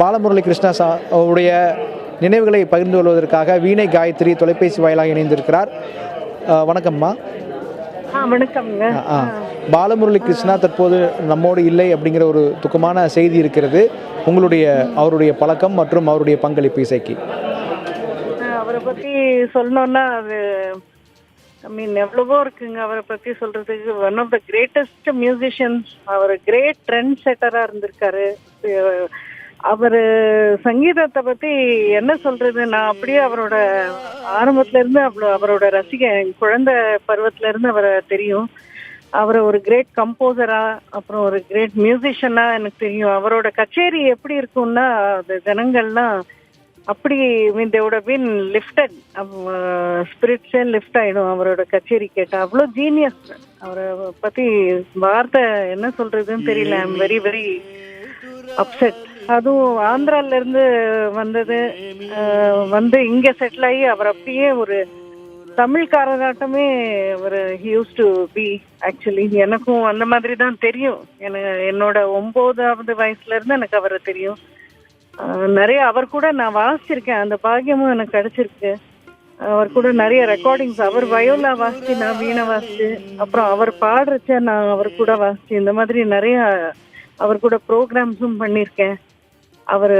பாலமுரளி கிருஷ்ணா உடைய நினைவுகளை பகிர்ந்து கொள்வதற்காக வீணை காயத்ரி தொலைபேசி வாயிலாக இணைந்திருக்கிறார். வணக்கம்மா. வணக்கம்ங்க. பாலமுரளி கிருஷ்ணா தற்போது நம்மோடு இல்லை அப்படிங்கிற ஒரு துக்கமான செய்தி இருக்கிறது. அவருடைய பழக்கம் மற்றும் அவருடைய பங்களிப்பு இசைக்கு அவரை பற்றி சொல்லணும்னா அது எவ்வளவோ இருக்குங்க. அவரை பற்றி சொல்றதுக்கு one of the greatest musicians. அவர் கிரேட் ட்ரெண்ட் செட்டராக இருந்திருக்காரு. அவர் சங்கீதத்தை பற்றி என்ன சொல்றது, நான் அப்படியே அவரோட ஆரம்பத்துல இருந்து அவரோட ரசிகன். குழந்தை பருவத்துல இருந்து அவரை தெரியும். அவரை ஒரு கிரேட் கம்போசரா, அப்புறம் ஒரு கிரேட் மியூசிஷியனா எனக்கு தெரியும். அவரோட கச்சேரி எப்படி இருக்கும்னா அது ஜனங்கள்லாம் அப்படி they would have been lifted, ஸ்பிரிட்ஸே லிஃப்ட் ஆயிடும் அவரோட கச்சேரி கேட்டா. அவ்வளோ ஜீனியஸ். அவரை பத்தி வார்த்தை என்ன சொல்றதுன்னு தெரியல. I am very very upset. அதுவும் ஆந்திரால இருந்து வந்து இங்க செட்டில் ஆகி அவர் அப்படியே ஒரு தமிழ்காரராட்டமே அவர் யூஸ் டு பி. ஆக்சுவலி எனக்கும் அந்த மாதிரி தான் தெரியும். என்னோட 9வது வயசுல இருந்து எனக்கு அவரை தெரியும். நிறைய அவர் கூட நான் வாசிச்சிருக்கேன். அந்த பாக்கியமும் எனக்கு கிடைச்சிருக்கு. அவர் கூட நிறைய ரெக்கார்டிங்ஸ், அவர் வயோலா வாசிச்சு, நான் வீணை வாசிச்சு, அப்புறம் அவர் பாடுறச்ச நான் அவர் கூட வாசிச்சு, இந்த மாதிரி நிறைய அவர் கூட ப்ரோக்ராம்ஸும் பண்ணியிருக்கேன். அவர்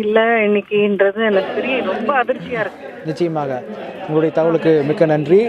இல்லை இன்னைக்குன்றது எனக்கு பெரிய ரொம்ப அதிர்ச்சியா இருக்கு. நிச்சயமாக உங்களுடைய தகவலுக்கு மிக்க நன்றி.